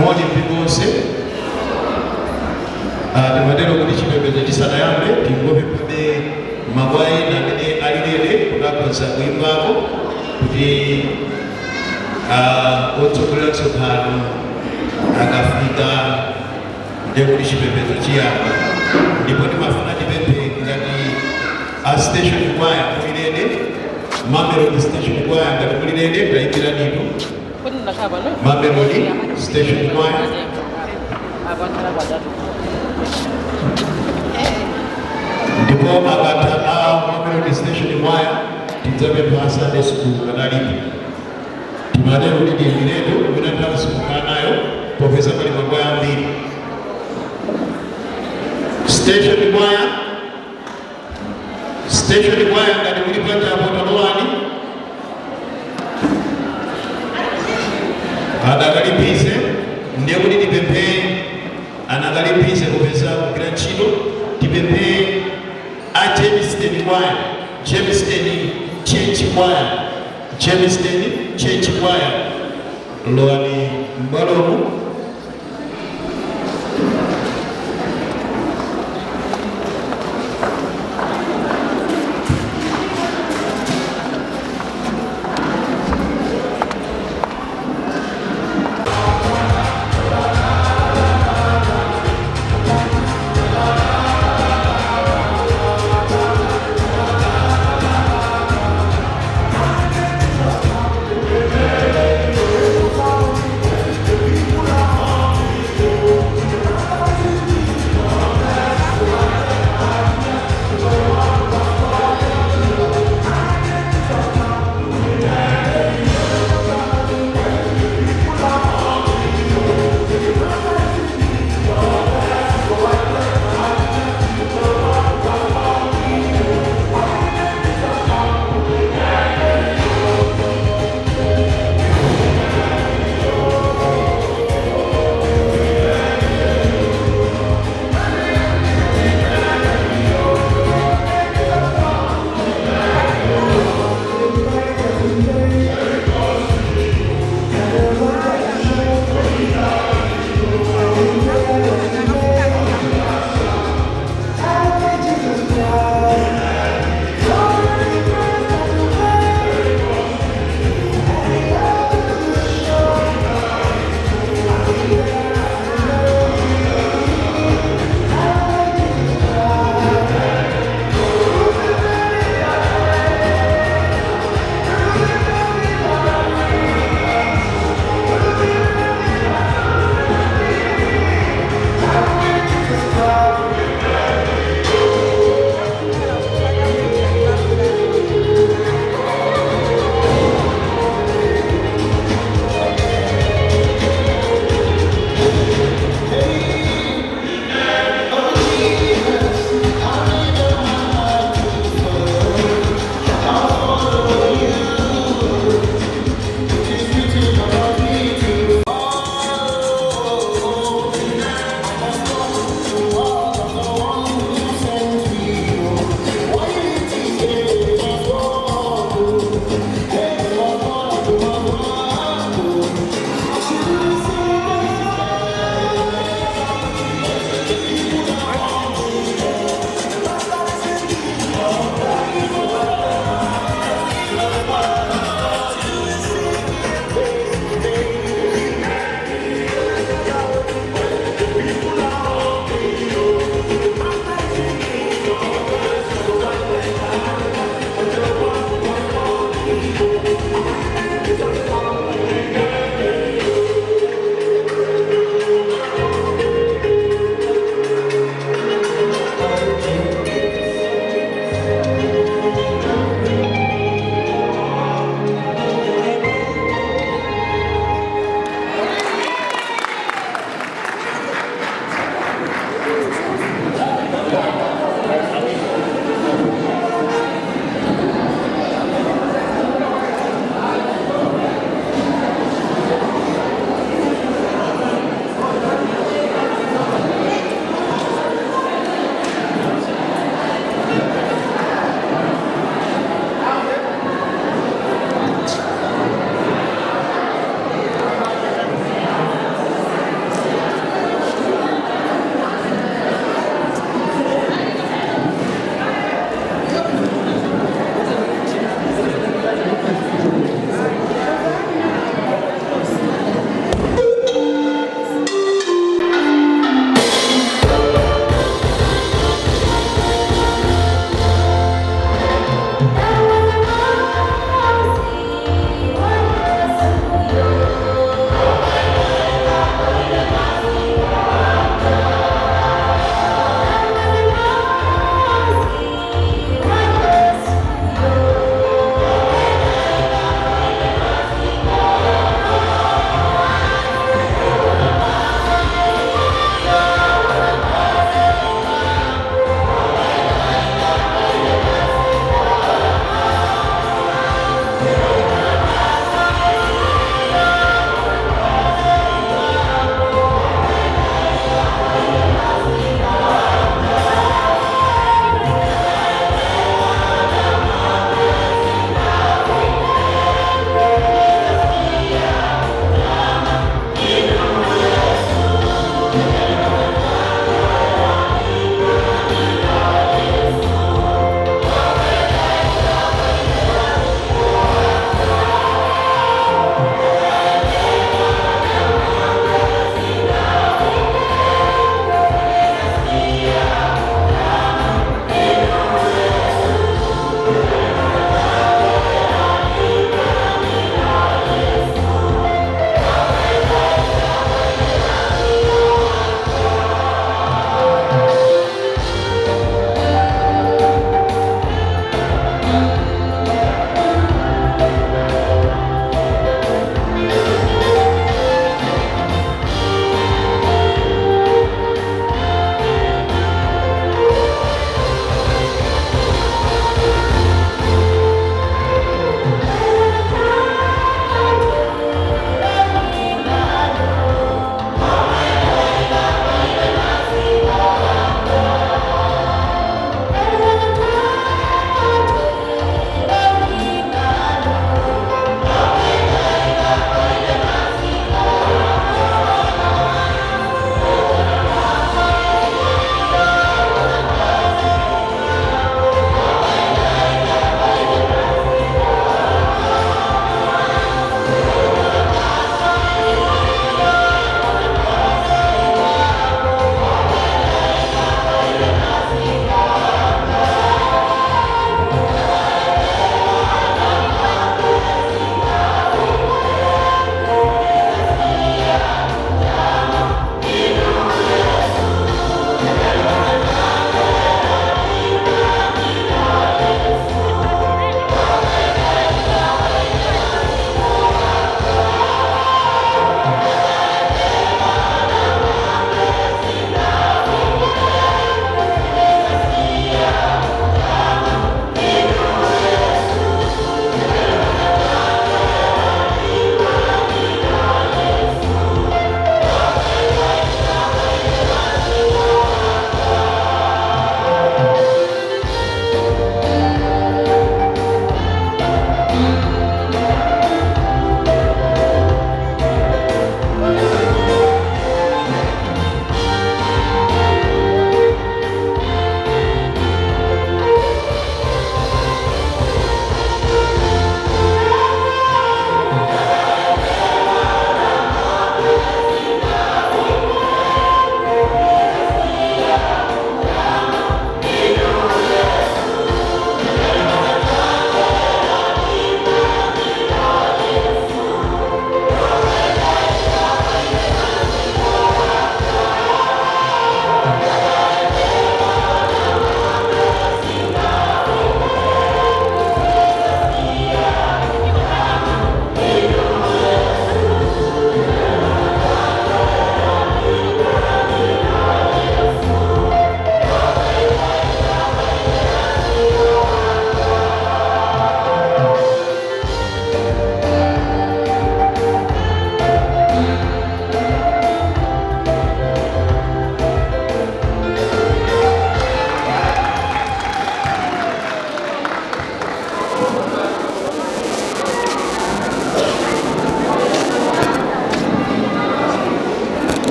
moni mpigose temadero kuti chipembedzo chisanayambe tingope pabe magwayi namene alilere kunakonza kuimbako kuti otsogolera tsopano akafika ndekuti chipembedzo chiyamba ndipo timafuna tipemphe ngati a station choir kulilede Mamelodi station choir ngati kulilede tayimbira nino Mamelodi station choir ndipo akatha Mamelodi station choir tidzapempha Sunday school kanalipo timatero kuti tiyimbiretu kuti nthawi nayo popeza pali magwaya ambiri station choir ngati kuli pajapo talowani adakalipize ndiye kuti tipemphe anakalipize popeza kugwira ntchito tipemphe a Jamestown choir Jamestown Church choir lowani mbalomu People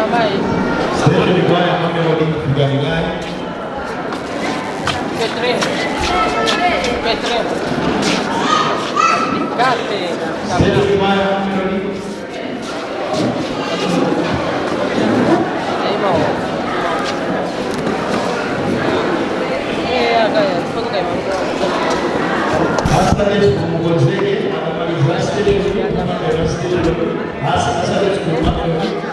Station kwaya Mamelodi Mgangai. Petre. Station kwaya Mamelodi. Hasta kumugozeke anamaliza station kama ndio station hasa kumugozeke.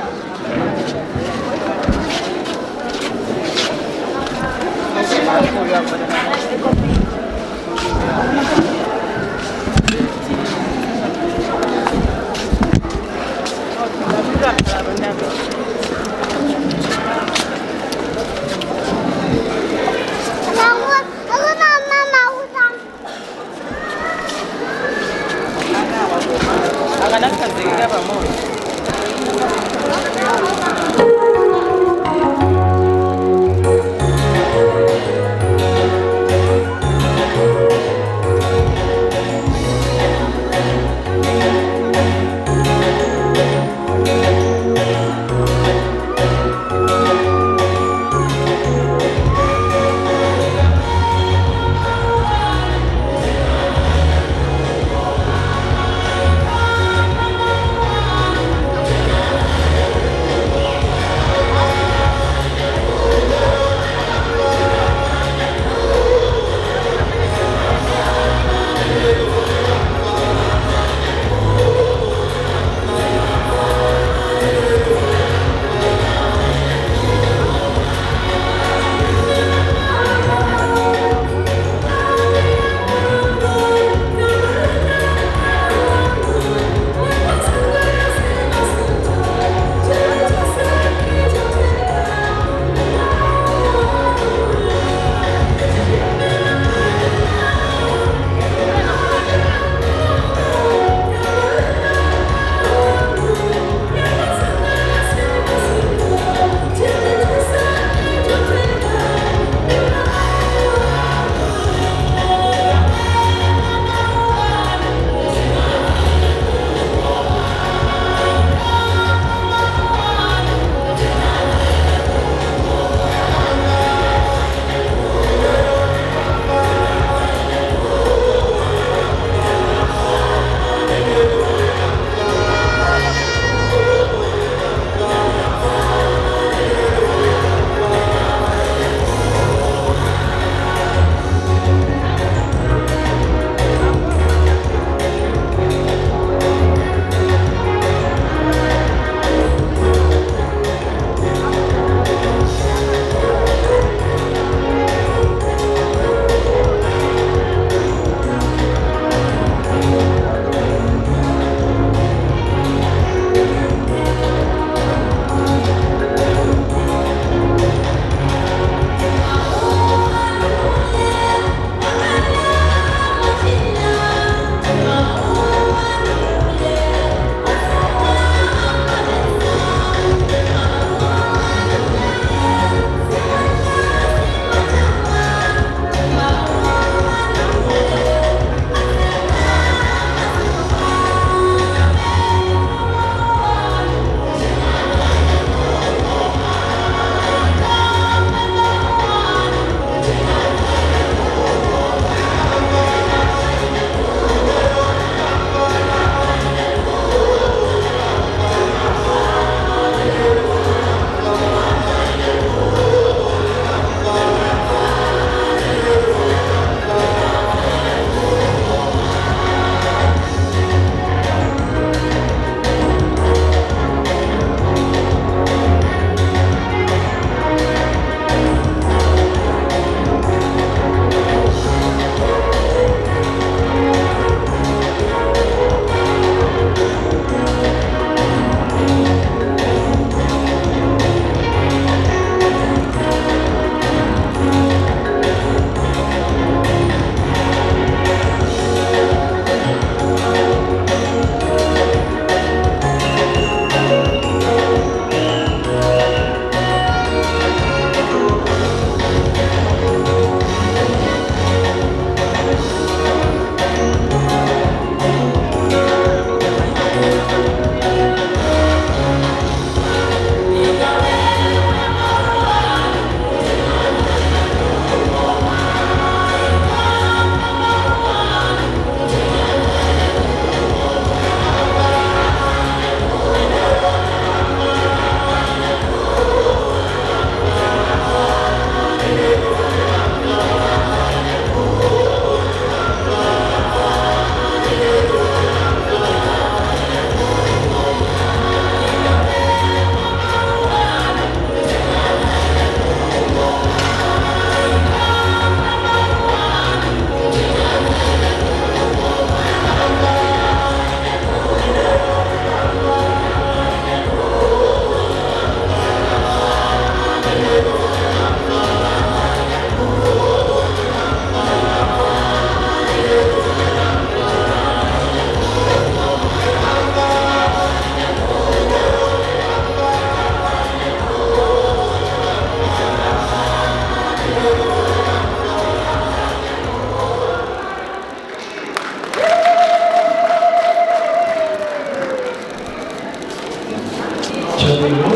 Chabwino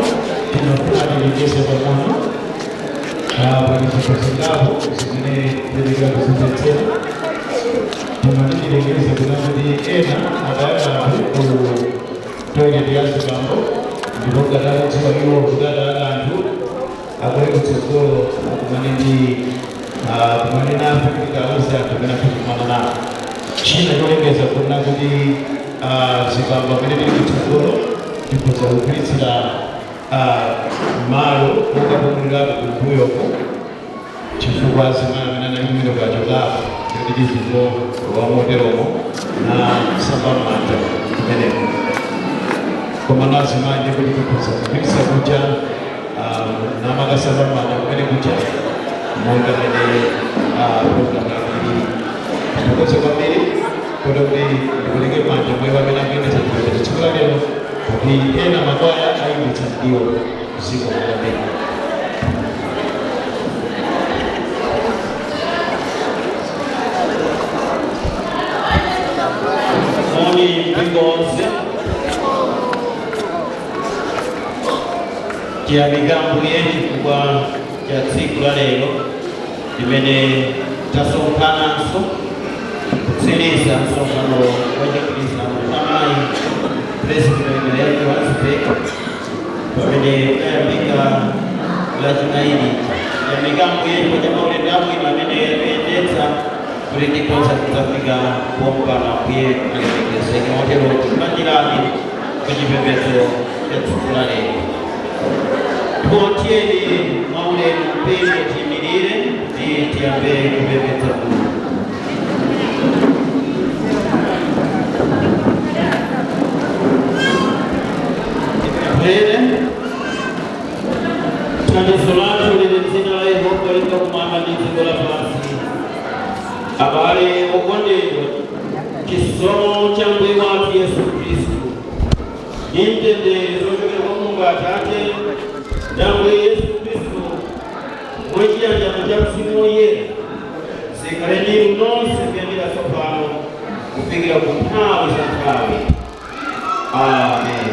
tinafuna niligeze pamoja walizokozingabo zingine delegado zitetea tumanini legeze kunamudi ena adayana ku toile diazi bambo ndiboga dala tiwa hiyo kudala landu agore kutsokolo kumanini kumanina Afrika uza kumena kumana na China yolegeza kunamudi zibamba mbele kutsokolo ndikoza ukritira malo kuka kumulira kukuyo ko chifukwa zimana na yimiro ga jola yodi zizo wa modelo na samba mata mbele kwa maana zimanje kuliko kusa kisa kuja na magasa mata mbele kuja mwanga mbele program hii tukoze kwa mbele kwa mbele kulenge manja mwewa mbele mbele chakula leo ni ena mabaya au mtandio usiku wa leo. Moni Bingoze kia migambo yetu kwa kia siku la leo imene tasokana so kusilisa sokano waje kulisa mtamai president yetu wasipeka wamene yambika lajinaini ya migambo yetu kwa jamaa ule damu imamene yameendeza kuliki kwanza kutafika bomba na kuye alekese kimotero kumanjirani kujipepeto ya tukulane tuotieni maule mpendo timilire tiambe kupepeto Tanizolatu lilizina la Yehova lika kumangalizi gola pasi abale okondero kisomo cha mbwe watu Yesu Kristo nintende zojogera kwa Mungu Atate ndambwe Yesu Kristo mwejanja mujamsimu yera sekaleni unonse byandira sopano kupigira ku ntawe za ntawe. Amen.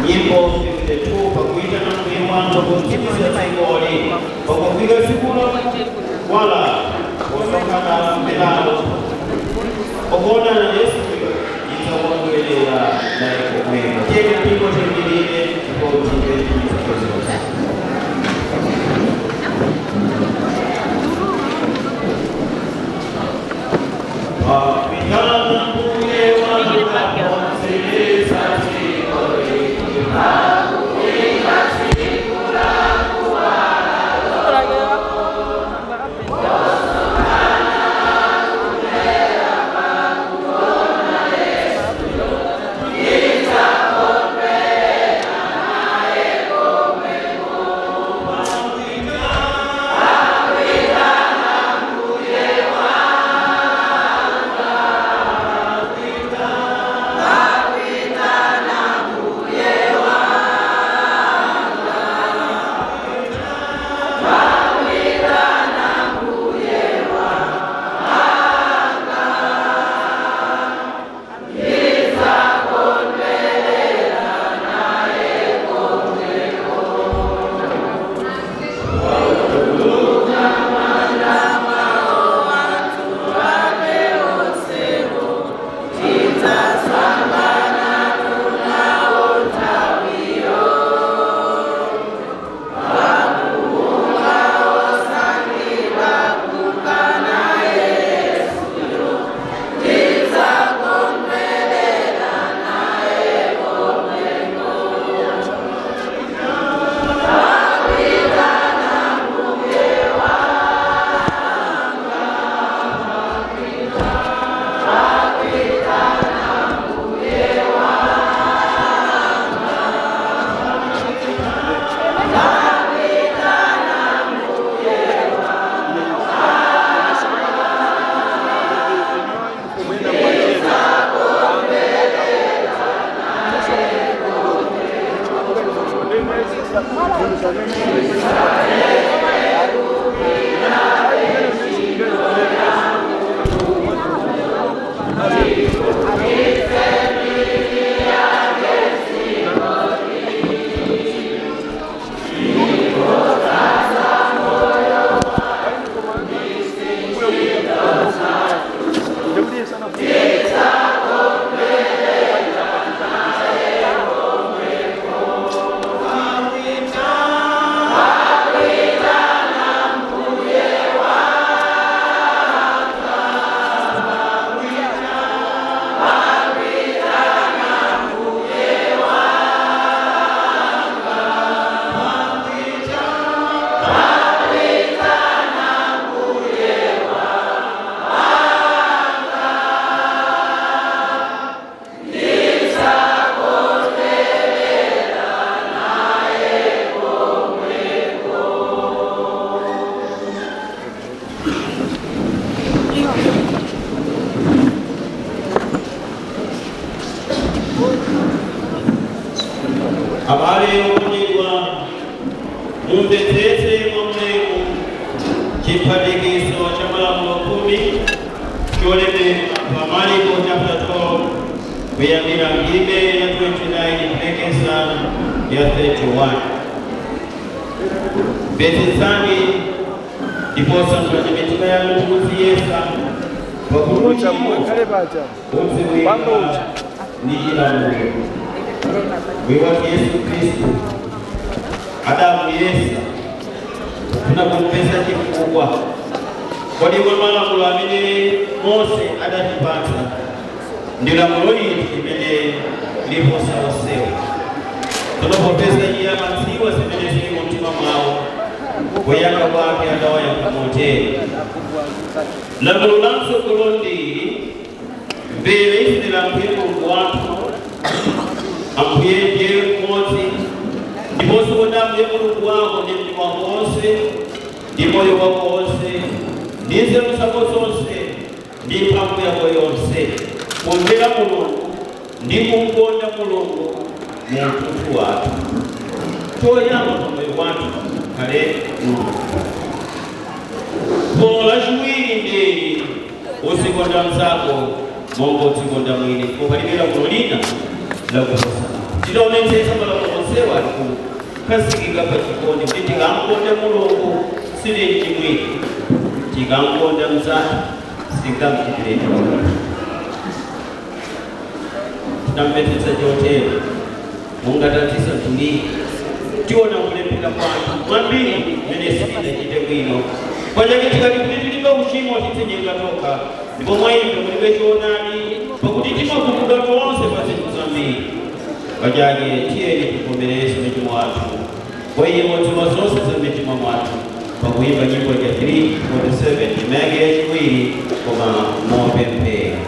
Nyimbo 52 pakuita na mwanzo kutimiza singoli wala osokana mbelalo okona Yesu itawongelera naye kumwema tena piko tengirire kotibe tukizoza abale okunyigwa mumbeteese mwamulemu kipadikiso ky'amalamulo 10 kyoleme Marko chapter 12 kuyambira ngime ya 29 kulekeza ya 31 betizani ndiposa kwenye mitima ya mtukuzi Yesu wakurucha mwekale bacha bandocha ni ila Mungu wiwaki Yesu Kristo Adamu Yesu tunakumpesa kikubwa kwa ndiwe malamulo amene Mose adatipatsa ndilamulo ili imene liposaosewa tunapopeza iyamatsiwa zimene zili mu mtima mwawo kuyaka kwake adawaya kumotera lamulo la msogolo ndili mbere isila mpuye Mulungu wathu ampuye ndiye mmodzi ndiponso kodambuye Mulungu wako ndi mtima wonse ndi moyo wako wonse ndi nzeru zako zonse ndi mphamvu yako yonse kumvera Mulungu ndi kumkonda Mulungu mu mtunthu wathu toyamba pamoyo wathu kale Mulungu pola chiwiri ndeli usikonda mzako monga udzikonda mwini kupalipira kuno lina lakuposa tidaonetsesa malamulo onsewa aliku kasikika pa chikondi kuti tikamkonde Mulungu silinji mwini tikangonda mzathu sitingamchitire tinamvetsetsa chotero mungatatisa tulii tiona kulepera kwanthu mwambiri mene sitinachite bwino pachake tikati kuti tilibe uchimo titsenyenga tokha ndipo mwa ife mulibe choonadi pakuti timakukuda tonse pa zinthu zambiri pachake tiyeni tivomereze machimo athu kwa iye modziwa zonse za mitima mwathu pakuyimba nyimbo ya 347 chimake yachiwiri koma mopemphera.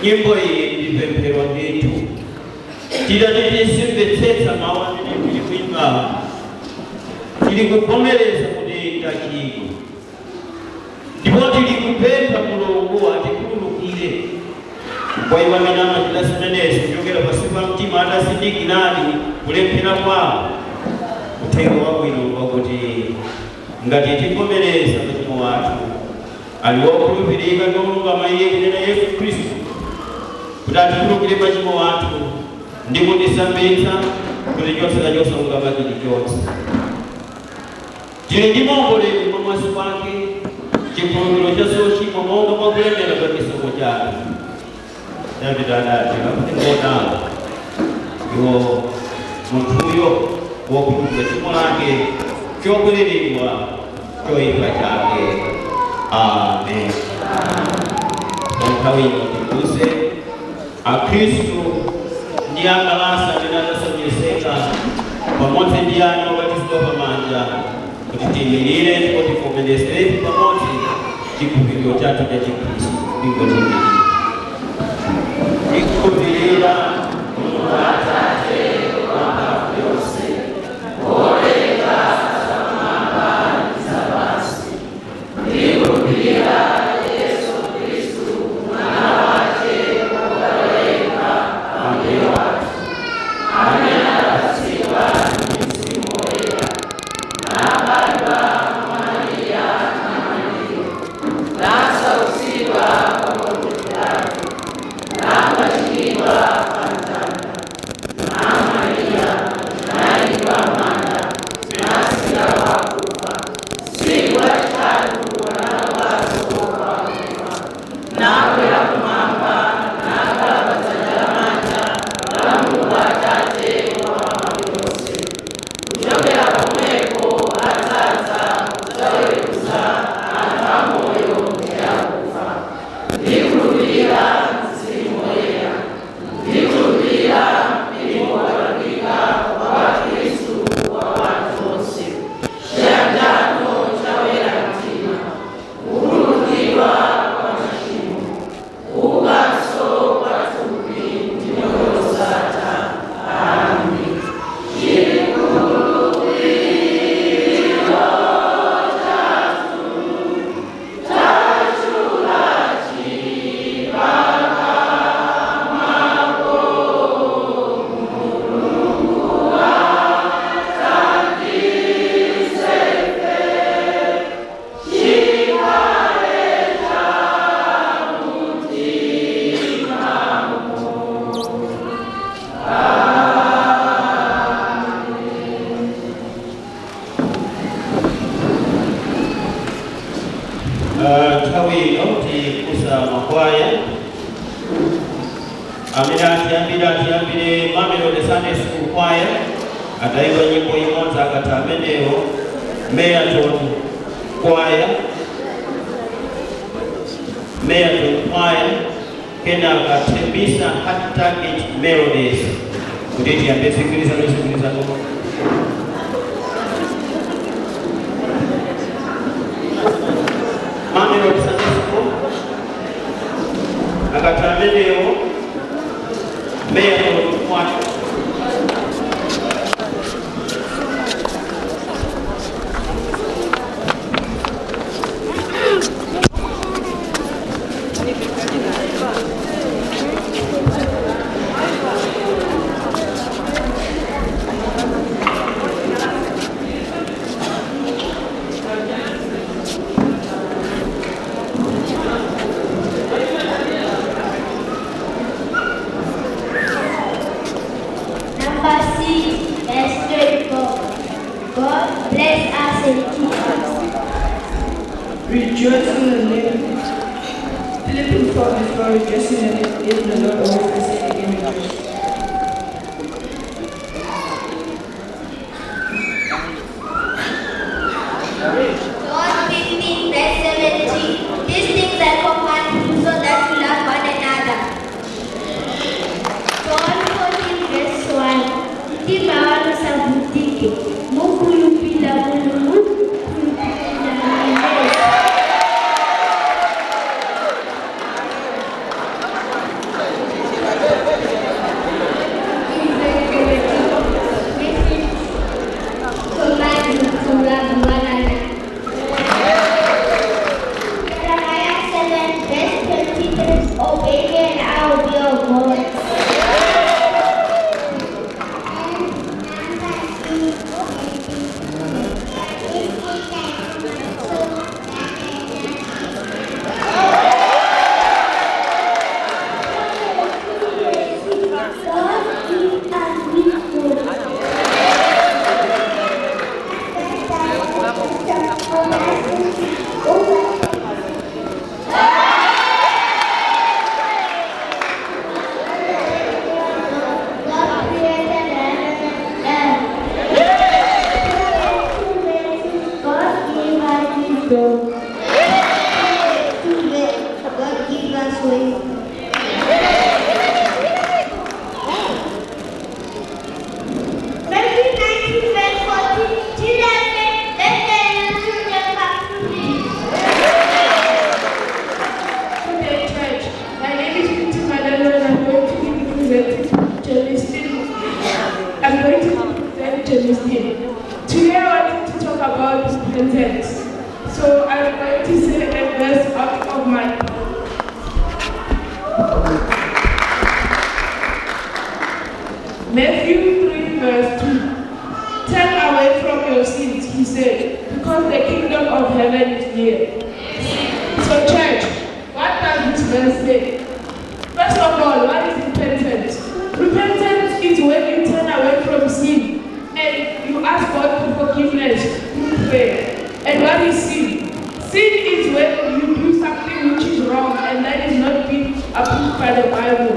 Nyimbo hii ni pemphero letu. Tidatimvetsetsa mawu amene tili kuimba, tili kuvomereza kudenda chiko, ndipo tili kupempha Mulungu atikhululukire kwa iwo amene amachita zimenezi kuchokera pansi pa mtima atazindikiradi kulephera kwawo. Uthenga wabwino wakuti ngati tivomereza machimo athu ali wokhulupirika ndi wolungama iye kunena Yesu Khristu kuti atikhululukire machimo athu ndi kutisambitsa kuti chonse chosalungama chilichonse. Tili ndi maomboledwe pamaso pake, chikhululukiro cha zochimwa monga mwa kulemera kwa chisomo chake. Davide adati pakuti ngodala iwo munthuyo wokhululukira tchimo lake chokwereredwa choyipa chake. Amen. Nthawi ino tikuse Akhristu ndi akalasa amene adasonyezeka pamodzi ndi ana obatizidwa pamanja kuti tiyimirire ndipo tivomereze pamodzi chikhulupiriro chathu cha Chikhristu. Ndikukhulupirira Mulungu Atate wamphamvu yonse, wolenga zamwamba ndi zapansi. Ndikukhulupirira Yesu Khristu mwana wake wokhaleka Ambuye wathu, amene anabatizidwa ndi Mzimu Woyera, nabadwa mwa Mariya namwaliwa, nasautsidwa pa Pontiyo Pilato, Tawino tikusa makwaya ambire Mamelodi Sunday School Choir ataiba nyimbo imodzi akati amenewo Meyaton Choir kenaka Tembisa Heart Target Melodies kuti tiyambe sikiliza Mamelodi Sunday School akati amenewo Meyaton Choir. God bless us and keep us. Rejoice in the name. Philippians 4:4, rejoice in the Lord always. Say again, rejoice. John 15:17. These things I command you so that you love one another. John 14:1. Timawana sabutike. Mungu yupila Mungu yupila Mungu. I'm going to present Celestine. Today I wanted to talk about repentance. So I'm going to say a verse out of my Matthew 3:2. Turn away from your sins, he said, because the kingdom of heaven is near. So church, what does this verse say? First of all, what is repentance? Repentance is when you turn away from sin and you ask God for forgiveness through prayer. And what is sin? Sin is when you do something which is wrong and that is not being approved by the Bible.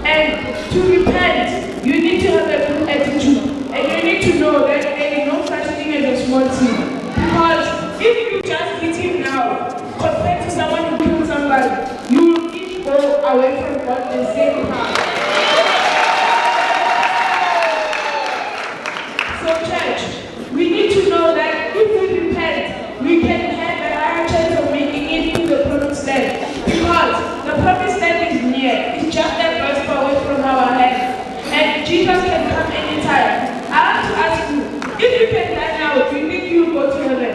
And to repent, you need to have a good attitude. And you need to know that there is no such thing as a small sin. Because if you just hit him now, compared to someone who killed somebody, you will each go away from God the same path. So church, we need to know that if we repent, we can have a higher chance of making it to the promised land. Because the promised land is near. It's just a verse away from our hands. And Jesus can come anytime. I have to ask you, if you can die now, do you think you will go to heaven?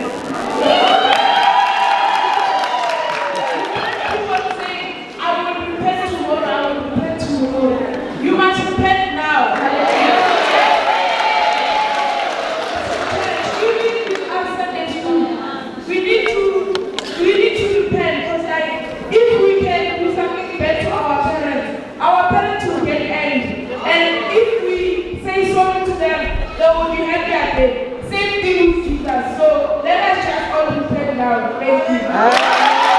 People say, I will repent tomorrow, I will repent tomorrow. You must repent now. We need to repent because if we can do something bad to our parents will get angry. And if we say sorry to them, they will be happy again. Same thing with Jesus. So let us just all repent now. Thank you.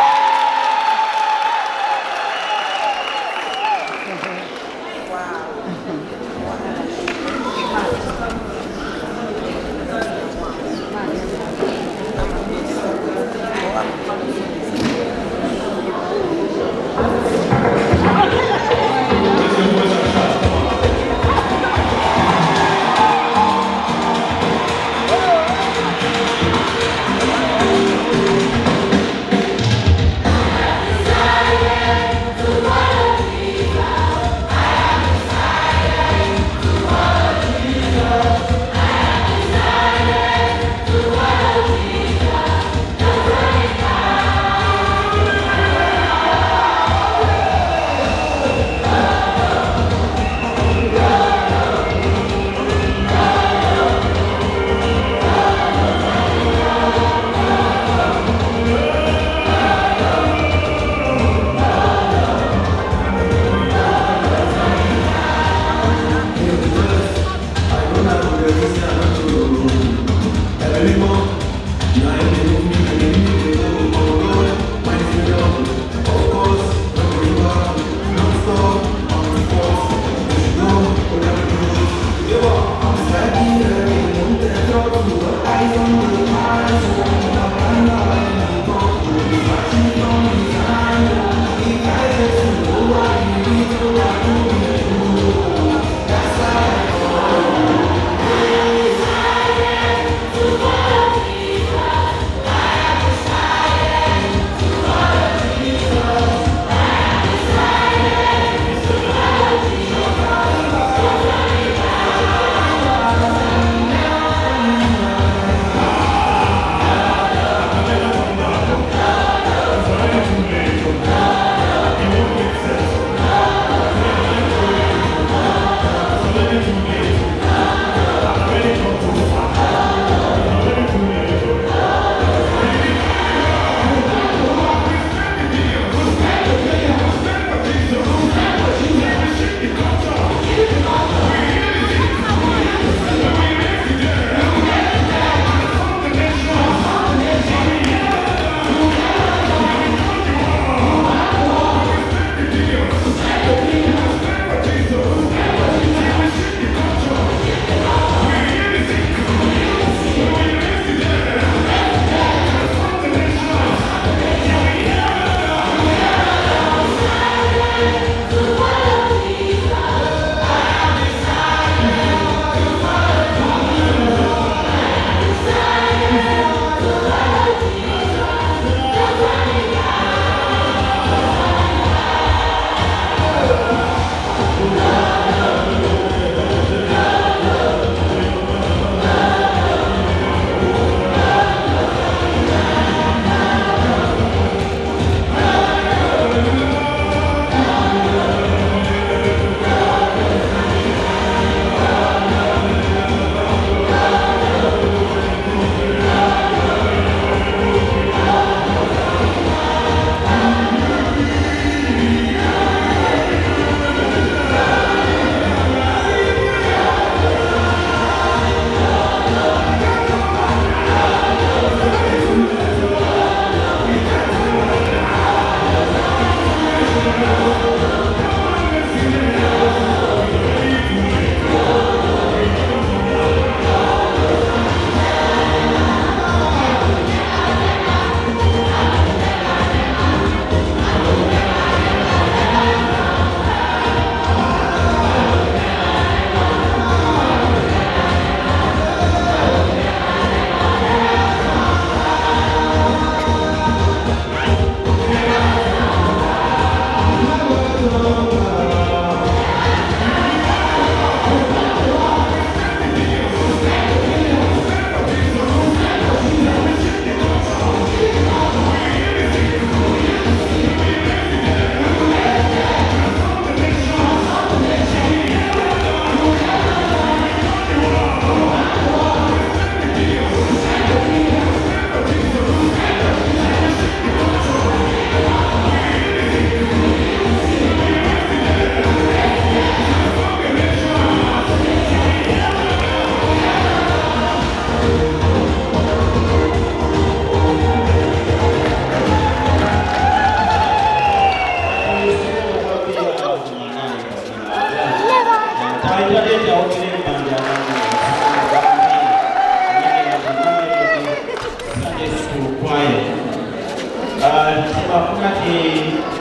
sebafuna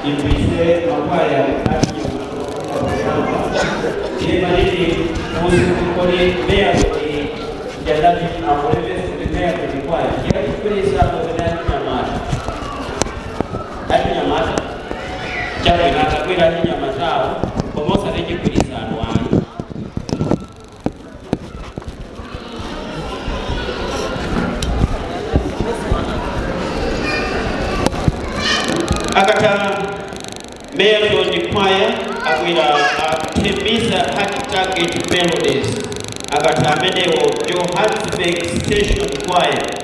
imbise makwaya ati yemalini musikole meya jalabi akolevesi meya kwaya yakikulisa mwenani nyamata ati nyamata chawe natakwira ati nyamatao komosa tekikulisa anwani akata Mayor George Choir akwira Tembisa Heart Target Melodies akata amenewo Johannesburg Station Choir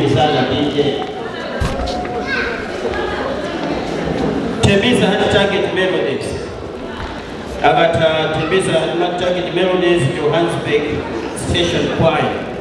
Asante sana DJ. Tembeza Hard Target Melodies. Agata Tembeza Hard Target Melodies, Johannesburg Station Choir.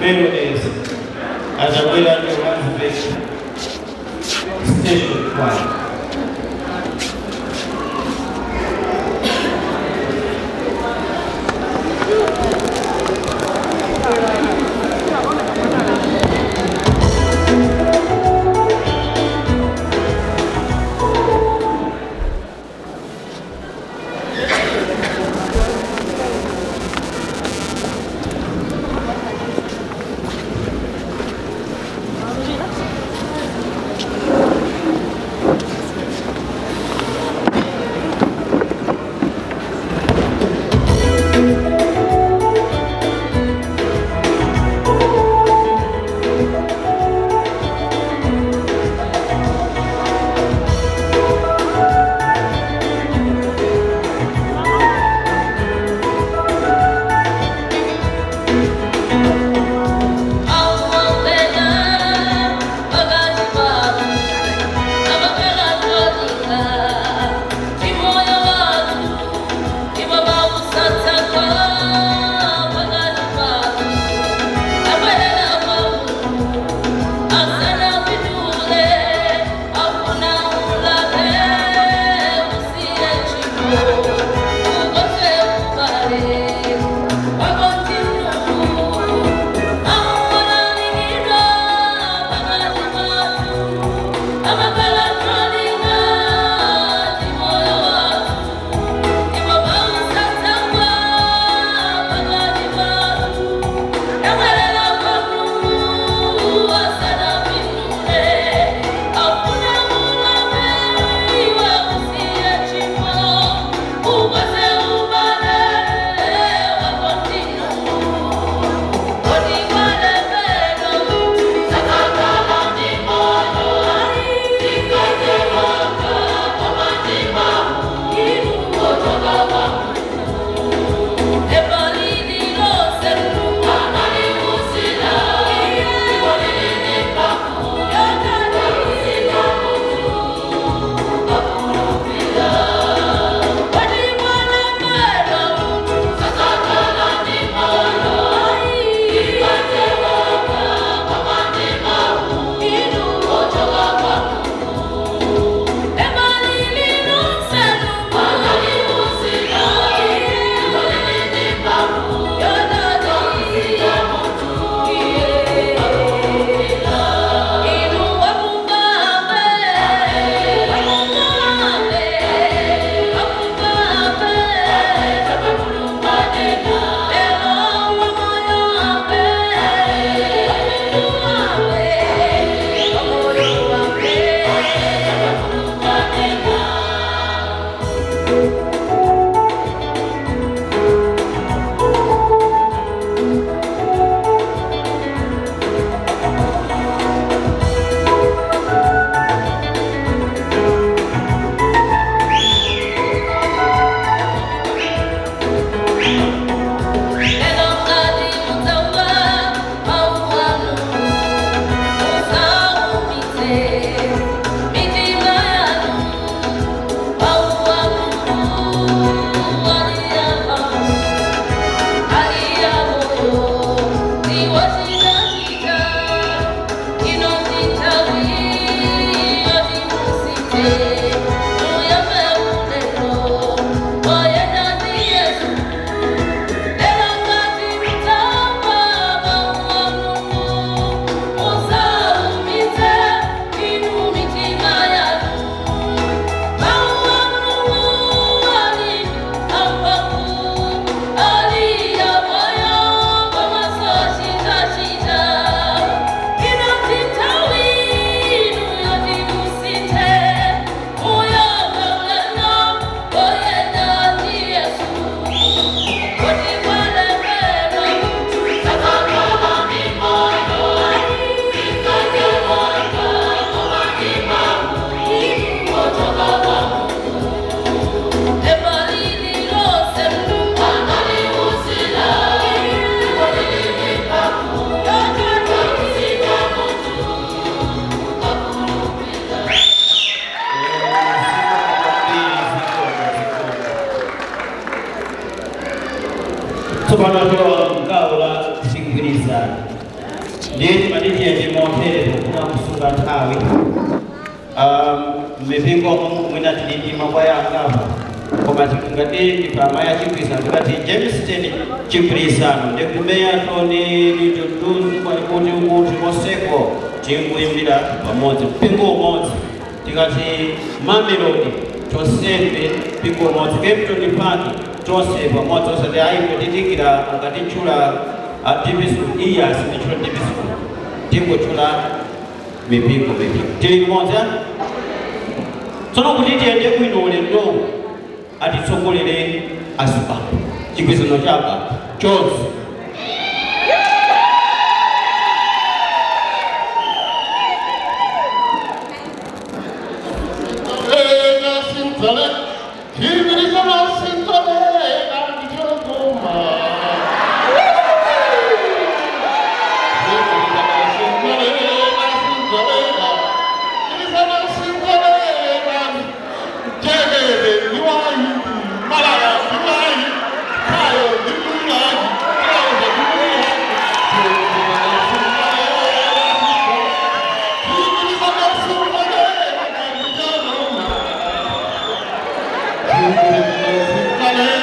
Veronese atakwera Johannesburg Station Choir. Subhanallah, engkaulah sing berisan. ndiye timaditi ndimotere kuna kusunga nthawi mipingo mwina tilidi makwaya angapo koma tikungati pama ya chipisa ngati Jamestown chiprisano ndikumeya toni litutunzi kwalikuti ukuti koseko tinguimbira pamodzi mpingo umodzi tikati Mamelodi tosefe mpingo umodzi Kempton Park tose pamodzi osati ayipo tidikira akatichula division iyasi ndichula division tingochula mipingo tili mmodzi tsono kuti tiyende bwino ulendo atitsogolere asupa chigwirizano chaka chonse Thank you.